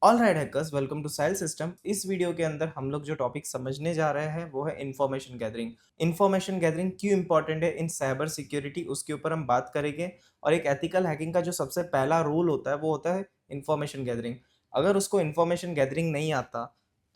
All right hackers, welcome to साइल system. इस video के अंदर हम लोग जो टॉपिक समझने जा रहे हैं वो है इंफॉर्मेशन गैदरिंग। इंफॉर्मेशन गैदरिंग क्यों इंपॉर्टेंट है इन साइबर सिक्योरिटी, उसके ऊपर हम बात करेंगे। और एक एथिकल हैकिंग का जो सबसे पहला रूल होता है वो होता है इंफॉर्मेशन गैदरिंग। अगर उसको इंफॉर्मेशन गैदरिंग नहीं आता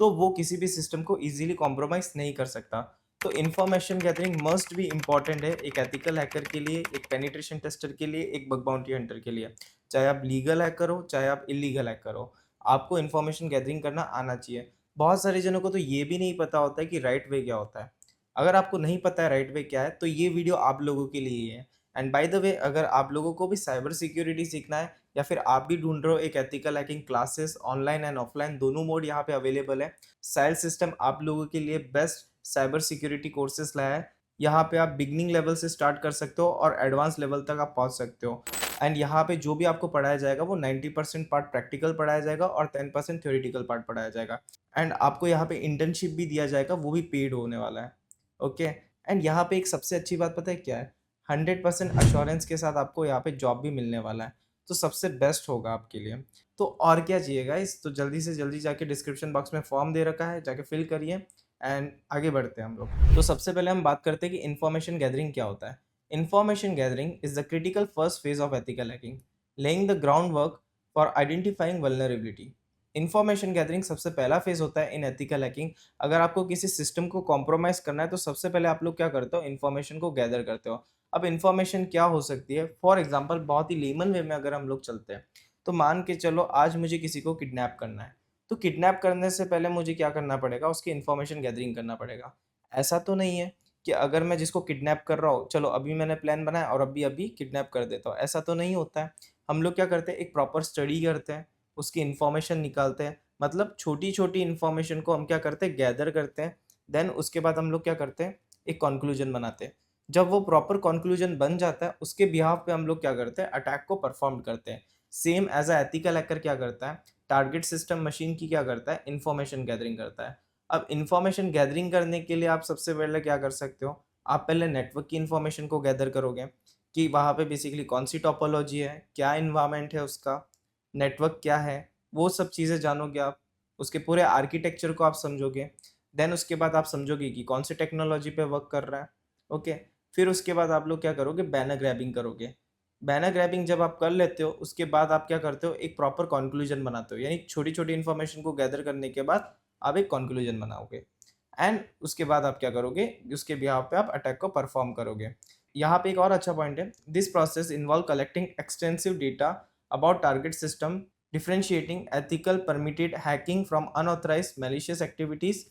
तो वो किसी भी सिस्टम को इजीली कॉम्प्रोमाइज नहीं कर सकता। तो इंफॉर्मेशन गैदरिंग मस्ट भी इम्पॉर्टेंट है एक एथिकल हैकर के लिए, एक पेनिट्रेशन टेस्टर के लिए, एक बग बाउंटी हंटर के लिए। चाहे आप लीगल हैकर हो, चाहे आप इलीगल हैकर हो, आपको इन्फॉर्मेशन गैदरिंग करना आना चाहिए। बहुत सारे जनों को तो ये भी नहीं पता होता है कि राइट वे क्या होता है। अगर आपको नहीं पता है राइट वे क्या है तो ये वीडियो आप लोगों के लिए ही है। एंड बाय द वे, अगर आप लोगों को भी साइबर सिक्योरिटी सीखना है या फिर आप भी ढूंढ रहे हो एक ethical hacking classes, online and offline दोनों मोड यहाँ पे अवेलेबल है। साइल सिस्टम आप लोगों के लिए बेस्ट साइबर सिक्योरिटी कोर्सेज लाया है। यहाँ पे आप बिगनिंग लेवल से स्टार्ट कर सकते हो और एडवांस लेवल तक आप पहुँच सकते हो। एंड यहाँ पे जो भी आपको पढ़ाया जाएगा वो 90% पार्ट प्रैक्टिकल पढ़ाया जाएगा और 10% थ्योरेटिकल पार्ट पढ़ाया जाएगा। एंड आपको यहाँ पे इंटर्नशिप भी दिया जाएगा, वो भी पेड होने वाला है। ओके। एंड यहाँ पे एक सबसे अच्छी बात पता है क्या है? 100% अश्योरेंस के साथ आपको यहाँ पे जॉब भी मिलने वाला है। तो सबसे बेस्ट होगा आपके लिए। तो और क्या चाहिए गाइस? तो जल्दी से जल्दी जाके डिस्क्रिप्शन बॉक्स में फॉर्म दे रखा है, जाके फिल करिए। एंड आगे बढ़ते हैं हम लोग। तो सबसे पहले हम बात करते हैं कि इन्फॉर्मेशन गैदरिंग क्या होता है। Information gathering is the critical first phase of ethical hacking, laying the groundwork for identifying vulnerability. Information gathering सबसे पहला फेज होता है इन एथिकल हैकिंग। अगर आपको किसी सिस्टम को कॉम्प्रोमाइज करना है तो सबसे पहले आप लोग क्या करते हो? इन्फॉर्मेशन को गैदर करते हो। अब इन्फॉर्मेशन क्या हो सकती है? फॉर एग्जांपल, बहुत ही लेमन वे में अगर हम लोग चलते हैं तो मान के चलो आज मुझे किसी को किडनैप करना है। तो किडनैप करने से पहले मुझे क्या करना पड़ेगा? उसकी इन्फॉर्मेशन गैदरिंग करना पड़ेगा। ऐसा तो नहीं है कि अगर मैं जिसको किडनैप कर रहा हूँ, चलो अभी मैंने प्लान बनाया और अभी अभी किडनैप कर देता हूँ, ऐसा तो नहीं होता है। हम लोग क्या करते हैं? एक प्रॉपर स्टडी करते हैं, उसकी इन्फॉर्मेशन निकालते हैं। मतलब छोटी छोटी इन्फॉर्मेशन को हम क्या करते हैं? गैदर करते हैं। देन उसके बाद हम लोग क्या करते हैं? एक कंक्लूजन बनाते हैं। जब वो प्रॉपर कंक्लूजन बन जाता है उसके बिहाफ पे हम लोग क्या करते हैं? अटैक को परफॉर्म करते हैं। Same as a ethical hacker क्या करता है? टारगेट सिस्टम मशीन की क्या करता है? इन्फॉर्मेशन गैदरिंग करता है। अब इन्फॉर्मेशन गैदरिंग करने के लिए आप सबसे पहले क्या कर सकते हो? आप पहले नेटवर्क की इन्फॉर्मेशन को गैदर करोगे कि वहाँ पे बेसिकली कौन सी टोपोलॉजी है, क्या इन्वायरमेंट है उसका, नेटवर्क क्या है, वो सब चीज़ें जानोगे आप। उसके पूरे आर्किटेक्चर को आप समझोगे। देन उसके बाद आप समझोगे कि कौन सी टेक्नोलॉजी पे वर्क कर रहा है। ओके। फिर उसके बाद आप लोग क्या करोगे? बैनर ग्रैबिंग करोगे। बैनर ग्रैबिंग जब आप कर लेते हो उसके बाद आप क्या करते हो? एक प्रॉपर कंक्लूजन बनाते हो, यानी छोटी छोटी इन्फॉर्मेशन को गैदर करने के बाद आप एक कंक्लूजन बनाओगे। एंड उसके बाद आप क्या करोगे? उसके बिहाफ पे आप अटैक को परफॉर्म करोगे। यहाँ पे एक और अच्छा पॉइंट है, this process involve collecting extensive data about target system, differentiating ethical permitted hacking from unauthorised malicious activities.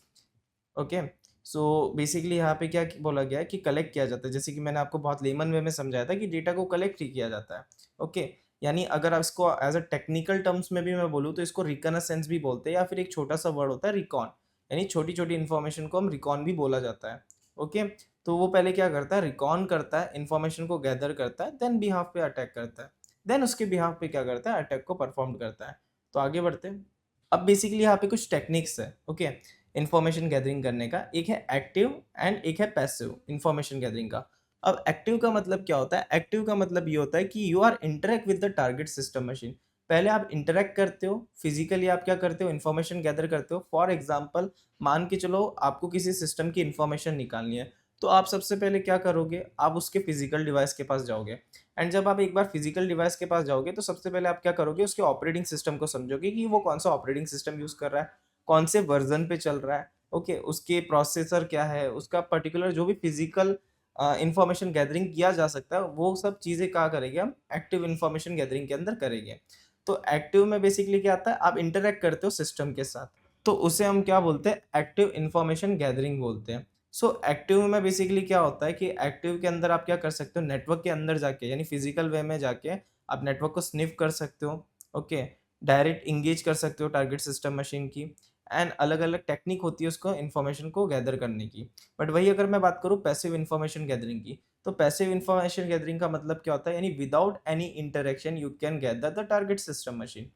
Okay. So basically यहाँ पे क्या बोला गया है कि कलेक्ट किया जाता है, जैसे कि मैंने आपको बहुत लेमन वे में समझाया था कि डेटा को कलेक्ट ही किया जाता है। ओके। यानी अगर आप इसको एज अ टेक्निकल टर्म्स में भी मैं बोलूँ तो इसको रिकनेसेंस भी बोलते हैं, या फिर एक छोटा सा वर्ड होता है रिकॉन। यानी छोटी छोटी इन्फॉर्मेशन को हम रिकॉन भी बोला जाता है। ओके। तो वो पहले क्या करता है? रिकॉन करता है, इन्फॉर्मेशन को गैदर करता है, देन बिहाफ पे अटैक करता है। देन उसके बिहाफ पे क्या करता है? अटैक को परफॉर्म करता है। तो आगे बढ़ते हैं। अब बेसिकली यहाँ पे कुछ टेक्निक्स है। ओके। इन्फॉर्मेशन गैदरिंग करने का, एक है एक्टिव एंड एक है पैसिव इन्फॉर्मेशन गैदरिंग का। अब एक्टिव का मतलब क्या होता है? एक्टिव का मतलब ये होता है कि you are interact with the target system machine. पहले आप इंटरेक्ट करते हो, फिजिकली आप क्या करते हो? इन्फॉर्मेशन गैदर करते हो। फॉर एग्जाम्पल, मान के चलो आपको किसी सिस्टम की इन्फॉर्मेशन निकालनी है, तो आप सबसे पहले क्या करोगे? आप उसके फिजिकल डिवाइस के पास जाओगे। एंड जब आप एक बार फिजिकल डिवाइस के पास जाओगे तो सबसे पहले आप क्या करोगे? उसके ऑपरेटिंग सिस्टम को समझोगे कि वो कौन सा ऑपरेटिंग सिस्टम यूज कर रहा है, कौन से वर्जन पे चल रहा है। ओके। उसके प्रोसेसर क्या है, उसका पर्टिकुलर जो भी फिजिकल इंफॉर्मेशन गैदरिंग किया जा सकता है, वो सब चीज़ें क्या करेंगे? हम एक्टिव इंफॉर्मेशन गैदरिंग के अंदर करेंगे। तो एक्टिव में बेसिकली क्या आता है? आप इंटरेक्ट करते हो सिस्टम के साथ, तो उसे हम क्या बोलते हैं? एक्टिव इंफॉर्मेशन गैदरिंग बोलते हैं। सो एक्टिव में बेसिकली क्या होता है कि एक्टिव के अंदर आप क्या कर सकते हो? नेटवर्क के अंदर जाके, यानी फिजिकल वे में जाके आप नेटवर्क को स्निफ कर सकते हो। ओके। डायरेक्ट इंगेज कर सकते हो टारगेट सिस्टम मशीन की। एंड अलग अलग टेक्निक होती है उसको इन्फॉर्मेशन को गैदर करने की। बट वही अगर मैं बात करूँ पैसिव इन्फॉर्मेशन गैदरिंग की, तो पैसिव इन्फॉर्मेशन गैदरिंग का मतलब क्या होता है? यानी without any interaction you can gather the target system machine.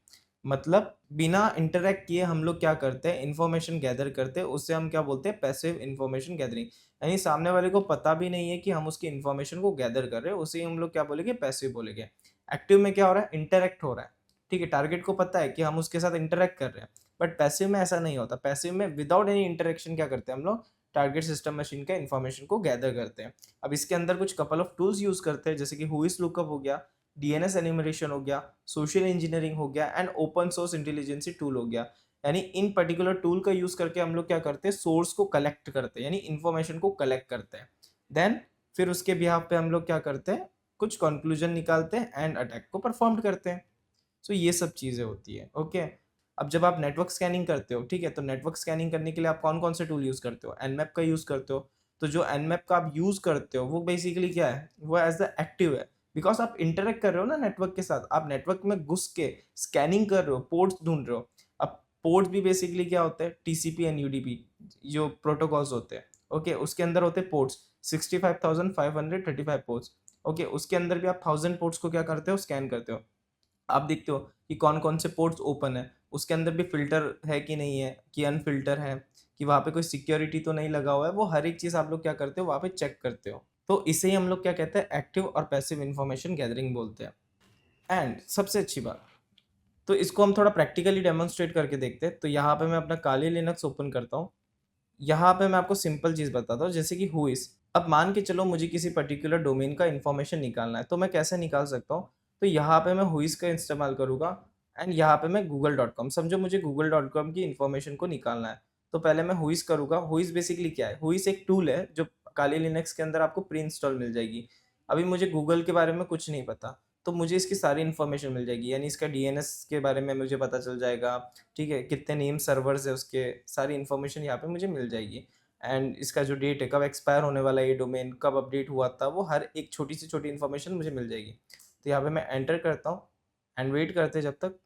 मतलब बिना इंटरेक्ट किए हम लोग क्या करते हैं? इन्फॉर्मेशन गैदर करते हैं, उससे हम क्या बोलते हैं? Passive information gathering. यानी सामने वाले को पता भी नहीं है कि हम उसकी इन्फॉर्मेशन को गैदर कर रहे हैं, उसे हम लोग क्या बोलेंगे? पैसिव बोलेंगे। एक्टिव में क्या हो रहा है? इंटरेक्ट हो रहा है। ठीक है, टारगेट को पता है कि हम उसके साथ इंटरेक्ट कर रहे हैं। बट पैसिव में ऐसा नहीं होता, पैसिव में विदाउट एनी इंटरेक्शन क्या करते हैं हम लोग, टारगेट सिस्टम मशीन का इन्फॉर्मेशन को गैदर करते हैं। अब इसके अंदर कुछ कपल ऑफ टूल्स यूज करते हैं, जैसे कि हुइस लुकअप हो गया, डीएनएस एनिमरेशन हो गया, सोशल इंजीनियरिंग हो गया and open source intelligence tool हो गया। यानी इन पर्टिकुलर टूल का यूज करके हम लोग क्या करते हैं, सोर्स को कलेक्ट करते हैं, यानी इन्फॉर्मेशन को कलेक्ट करते हैं। देन फिर उसके बिहाफ पे हम लोग क्या करते हैं, कुछ कंक्लूजन निकालते हैं एंड अटैक को परफॉर्म करते हैं। सो ये सब चीज़ें होती है। ओके, अब जब आप नेटवर्क स्कैनिंग करते हो, ठीक है, तो नेटवर्क स्कैनिंग करने के लिए आप कौन कौन से टूल यूज़ करते हो, एनमैप का यूज़ करते हो। तो जो एनमैप का आप यूज़ करते हो वो बेसिकली क्या है, वो एज द एक्टिव है, बिकॉज आप इंटरेक्ट कर रहे हो ना नेटवर्क के साथ, आप नेटवर्क में घुस के स्कैनिंग कर रहे हो, पोर्ट्स ढूंढ रहे हो। अब पोर्ट्स भी बेसिकली क्या होते हैं, टीसीपी एंड यूडीपी जो प्रोटोकॉल्स होते हैं। ओके, उसके अंदर होते हैं पोर्ट्स 65,535 पोर्ट्स। ओके, उसके अंदर भी आप 1000 पोर्ट्स को क्या करते हो, स्कैन करते हो। आप देखते हो कि कौन कौन से पोर्ट्स ओपन है, उसके अंदर भी फिल्टर है कि नहीं है, कि अनफिल्टर है, कि वहाँ पे कोई सिक्योरिटी तो नहीं लगा हुआ है, वो हर एक चीज़ आप लोग क्या करते हो, वहाँ पे चेक करते हो। तो इसे ही हम लोग क्या कहते हैं, एक्टिव और पैसिव इंफॉर्मेशन गैदरिंग बोलते हैं। एंड सबसे अच्छी बात, तो इसको हम थोड़ा प्रैक्टिकली डेमोन्स्ट्रेट करके देखते हैं। तो यहाँ पे मैं अपना काली लिनक्स ओपन करता हूँ। यहाँ पे मैं आपको सिंपल चीज़ बताता हूँ, जैसे कि हुइस। अब मान के चलो मुझे किसी पर्टिकुलर डोमेन का इन्फॉर्मेशन निकालना है, तो मैं कैसे निकाल सकता हूँ। तो यहाँ पे मैं हुइस का इस्तेमाल करूँगा एंड यहाँ पे मैं google.com, समझो मुझे google.com की इन्फॉर्मेशन को निकालना है। तो पहले मैं हुइस करूँगा। हुइस बेसिकली क्या है, हुइस एक टूल है जो काली लिनक्स के अंदर आपको प्री इंस्टॉल मिल जाएगी। अभी मुझे गूगल के बारे में कुछ नहीं पता, तो मुझे इसकी सारी इन्फॉर्मेशन मिल जाएगी, यानी इसका डीएनएस के बारे में मुझे पता चल जाएगा। ठीक है, कितने नेम सर्वर्स है उसके, सारी इन्फॉर्मेशन यहाँ पे मुझे मिल जाएगी। एंड इसका जो डेट है, कब एक्सपायर होने वाला है ये डोमेन, कब अपडेट हुआ था, वो हर एक छोटी से छोटी इन्फॉर्मेशन मुझे मिल जाएगी। तो यहाँ पे मैं एंटर करता हूँ एंड वेट करते हैं जब तक।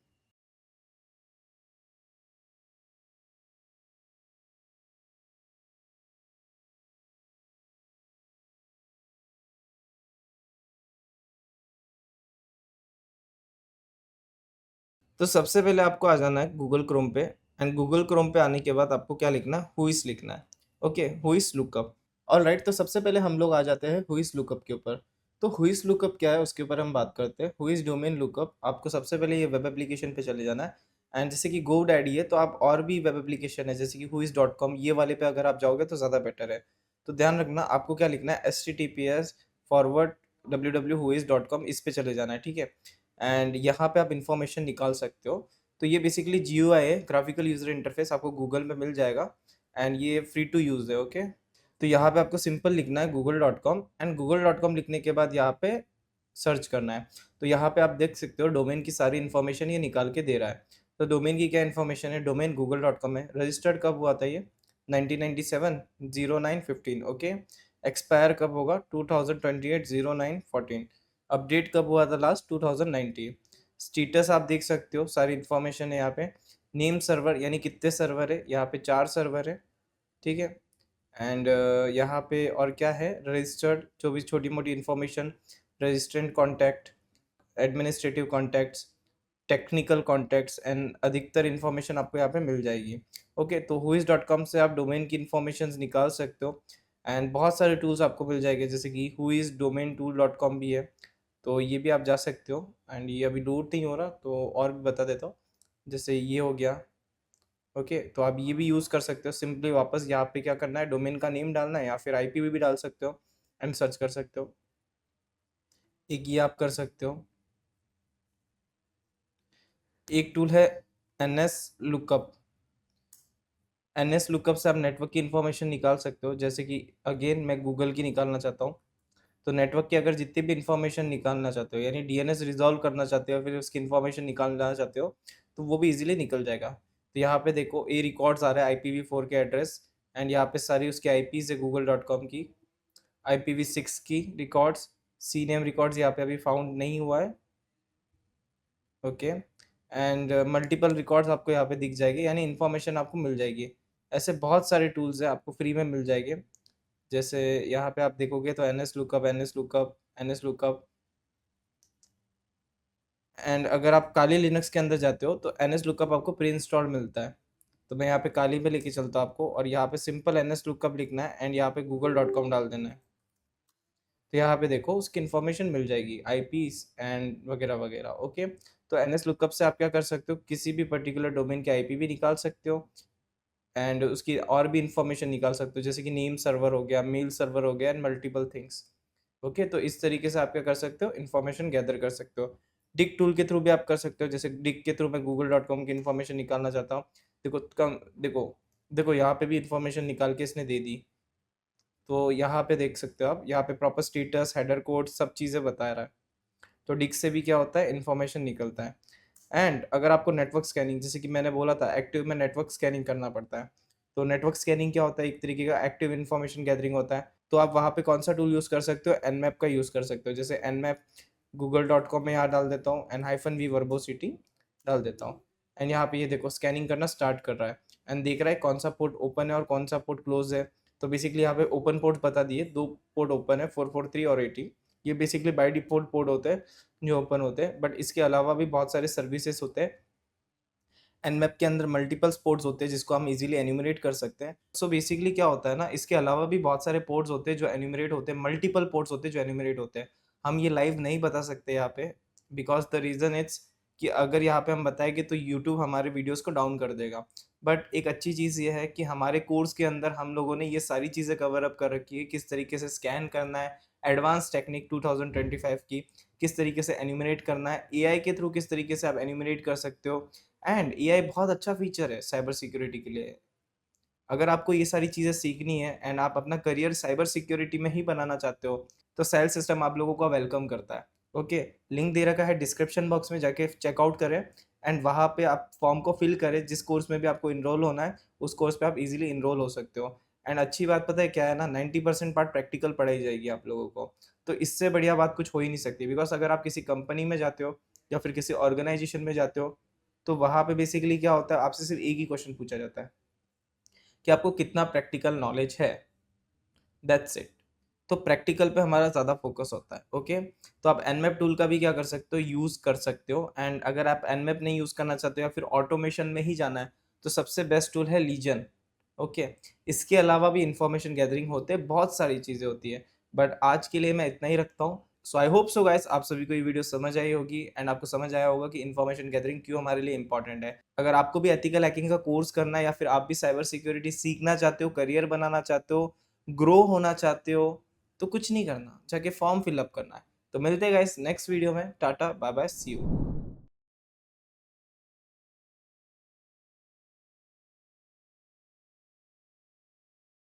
तो सबसे पहले आपको आ जाना है गूगल क्रोम पे। एंड गूगल क्रोम पे आने के बाद आपको क्या लिखना है, हुइस लिखना है। Okay, हुइस lookup. ऑल राइट, तो सबसे पहले हम लोग आ जाते हैं हुइस लुकअप के ऊपर। तो हुइस लुकअप क्या है उसके ऊपर हम बात करते हैं। हुइस डोमेन लुकअप, आपको सबसे पहले ये वेब एप्लीकेशन पे चले जाना है। एंड जैसे कि गो डैडी है, तो आप और भी वेब एप्लीकेशन है जैसे कि हुइस.com, ये वाले पे अगर आप जाओगे तो ज़्यादा बेटर है। तो ध्यान रखना आपको क्या लिखना है, https://www.huis.com, इस पे चले जाना है, ठीक है। एंड यहाँ पे आप इंफॉर्मेशन निकाल सकते हो। तो ये बेसिकली GUI है, ग्राफिकल यूजर इंटरफेस, आपको गूगल में मिल जाएगा। एंड ये फ्री टू यूज़ है। ओके, तो यहाँ पे आपको सिंपल लिखना है google.com। एंड google.com लिखने के बाद यहाँ पे सर्च करना है। तो यहाँ पे आप देख सकते हो डोमेन की सारी इन्फॉर्मेशन ये निकाल के दे रहा है। तो डोमेन की क्या इन्फॉर्मेशन है, डोमेन google.com है। रजिस्टर्ड कब हुआ था ये, 1997 09/15। ओके, एक्सपायर कब होगा, 2028 09/14। अपडेट कब हुआ था लास्ट, 2019। स्टेटस आप देख सकते हो, सारी इन्फॉर्मेशन है यहाँ पे। नेम सर्वर, यानी कितने सर्वर है, यहाँ पे 4 सर्वर है, ठीक है। एंड यहाँ पे और क्या है, रजिस्टर्ड जो भी छोटी मोटी information, registrant contact, administrative contacts, technical contacts and अधिकतर इन्फॉर्मेशन आपको यहाँ पे मिल जाएगी। ओके, तो हुइस.com से आप डोमेन की इन्फॉर्मेशन निकाल सकते हो। एंड बहुत सारे टूल्स आपको मिल जाएंगे, जैसे कि huisdomaintool.com भी है, तो ये भी आप जा सकते हो। एंड ये अभी लोड नहीं हो रहा, तो और भी बता देता हूँ। जैसे ये हो गया। ओके, तो आप ये भी यूज़ कर सकते हो। सिंपली वापस यहाँ पे क्या करना है, डोमेन का नेम डालना है या फिर IPv भी डाल सकते हो एंड सर्च कर सकते हो। एक ये आप कर सकते हो। एक टूल है NS लुकअप। NS लुकअप से आप नेटवर्क की इन्फॉर्मेशन निकाल सकते हो। जैसे कि अगेन मैं गूगल की निकालना चाहता हूँ, तो नेटवर्क की अगर जितनी भी इन्फॉर्मेशन निकालना चाहते हो, यानी DNS रिजॉल्व करना चाहते हो, फिर उसकी इन्फॉर्मेशन निकालना चाहते हो, तो वो भी इजीली निकल जाएगा। तो यहाँ पे देखो ए रिकॉर्ड्स आ रहा है, IPv4 के एड्रेस। एंड यहाँ पे सारी उसकी IPs है google.com की, IPv6 की रिकॉर्ड्स। सी नेम रिकॉर्ड्स यहाँ पे अभी फाउंड नहीं हुआ है। ओके, एंड मल्टीपल रिकॉर्ड्स आपको यहाँ पे दिख जाएगी, यानी इन्फॉर्मेशन आपको मिल जाएगी। ऐसे बहुत सारे टूल्स हैं, आपको फ्री में मिल जाएंगे। जैसे यहाँ पे आप देखोगे तो NS lookup, NS lookup, NS lookup. And अगर आप काली लिनक्स के अंदर जाते हो तो NS लुकअप आपको प्री इंस्टॉल मिलता है। तो मैं यहाँ पे काली पे लेके चलता हूँ आपको, और यहाँ पे सिंपल NS लुकअप लिखना है एंड यहाँ पे google.com डाल देना है। तो यहाँ पे देखो उसकी इन्फॉर्मेशन मिल जाएगी, IPs एंड वगैरह वगैरह। ओके, तो एनएस लुकअप से आप क्या कर सकते हो, किसी भी पर्टिकुलर डोमेन के आईपी भी निकाल सकते हो एंड उसकी और भी इंफॉर्मेशन निकाल सकते हो, जैसे कि नेम सर्वर हो गया, मेल सर्वर हो गया एंड मल्टीपल थिंग्स। ओके, तो इस तरीके से आप क्या कर सकते हो, इन्फॉर्मेशन गैदर कर सकते हो। डिक टूल के थ्रू भी आप कर सकते हो, जैसे डिक के थ्रू मैं google.com की इन्फॉर्मेशन निकालना चाहता हूँ। देखो कम देखो देखो यहाँ पे भी इन्फॉर्मेशन निकाल के इसने दे दी। तो यहाँ पे देख सकते हो आप, यहाँ पे प्रॉपर स्टेटस, हेडर कोड सब चीज़ें बता रहा है। तो डिक से भी क्या होता है, इन्फॉर्मेशन निकलता है। एंड अगर आपको नेटवर्क स्कैनिंग, जैसे कि मैंने बोला था एक्टिव में नेटवर्क स्कैनिंग करना पड़ता है। तो नेटवर्क स्कैनिंग क्या होता है, एक तरीके का एक्टिव इन्फॉर्मेशन गैदरिंग होता है। तो आप वहाँ पे कौन सा टूल यूज़ कर सकते हो, एनमैप का यूज़ कर सकते हो। जैसे एनमैप google.com में यहाँ डाल देता हूँ, n-v वर्बोसिटी डाल देता हूँ। एंड यहाँ पे ये देखो स्कैनिंग करना स्टार्ट कर रहा है एंड देख रहा है कौन सा पोर्ट ओपन है और कौन सा पोर्ट क्लोज है। तो बेसिकली यहाँ पे ओपन पोर्ट बता दिए, 2 पोर्ट ओपन है, 443 और 80। ये बेसिकली बाय डिफॉल्ट पोर्ट होते हैं जो ओपन होते हैं, बट इसके अलावा भी बहुत सारे सर्विसेज होते हैं। एनमैप के अंदर मल्टीपल पोर्ट्स होते हैं जिसको हम इजीली एन्यूमरेट कर सकते हैं। सो बेसिकली क्या होता है ना, इसके अलावा भी बहुत सारे पोर्ट्स होते हैं जो एन्यूमरेट होते हैं, मल्टीपल पोर्ट्स होते हैं जो एन्यूमरेट होते हैं। हम ये लाइव नहीं बता सकते यहाँ पे, बिकॉज द रीज़न इट्स कि अगर यहाँ पे हम बताएंगे तो यूट्यूब हमारे वीडियोस को डाउन कर देगा। बट एक अच्छी चीज़ ये है कि हमारे कोर्स के अंदर हम लोगों ने ये सारी चीज़ें कवर अप कर रखी है, किस तरीके से स्कैन करना है, एडवांस टेक्निक 2025 की, किस तरीके से एन्यूमरेट करना है, एआई के थ्रू किस तरीके से आप एन्यूमरेट कर सकते हो। एंड एआई बहुत अच्छा फीचर है साइबर सिक्योरिटी के लिए। अगर आपको ये सारी चीज़ें सीखनी है एंड आप अपना करियर साइबर सिक्योरिटी में ही बनाना चाहते हो, तो सेल सिस्टम आप लोगों को वेलकम करता है। ओके, लिंक दे रखा है डिस्क्रिप्शन बॉक्स में, जाके चेकआउट करें एंड वहाँ पे आप फॉर्म को फिल करें। जिस कोर्स में भी आपको इनरोल होना है उस कोर्स पे आप इजीली इनरोल हो सकते हो। एंड अच्छी बात पता है क्या है ना, 90% पार्ट प्रैक्टिकल पढ़ाई जाएगी आप लोगों को। तो इससे बढ़िया बात कुछ हो ही नहीं सकती, बिकॉज अगर आप किसी कंपनी में जाते हो या फिर किसी ऑर्गेनाइजेशन में जाते हो, तो वहाँ पे बेसिकली क्या होता है, आपसे सिर्फ एक ही क्वेश्चन पूछा जाता है कि आपको कितना प्रैक्टिकल नॉलेज है। That's it. तो प्रैक्टिकल पे हमारा ज़्यादा फोकस होता है। ओके, तो आप एनमैप टूल का भी क्या कर सकते हो, यूज़ कर सकते हो। एंड अगर आप एनमैप नहीं यूज़ करना चाहते हो या फिर ऑटोमेशन में ही जाना है, तो सबसे बेस्ट टूल है लीजन। ओके, इसके अलावा भी इंफॉर्मेशन गैदरिंग होते हैं, बहुत सारी चीज़ें होती है, बट आज के लिए मैं इतना ही रखता हूँ। सो आई होप सो गाइस आप सभी को ये वीडियो समझ आई होगी एंड आपको समझ आया होगा कि इन्फॉर्मेशन गैदरिंग क्यों हमारे लिए इंपॉर्टेंट है। अगर आपको भी एथिकल हैकिंग का कोर्स करना है या फिर आप भी साइबर सिक्योरिटी सीखना चाहते हो, करियर बनाना चाहते हो, ग्रो होना चाहते हो, तो कुछ नहीं करना, जाके फॉर्म फिल अप करना है। तो मिलते हैं गाइस नेक्स्ट वीडियो में। Tata bye bye, see you.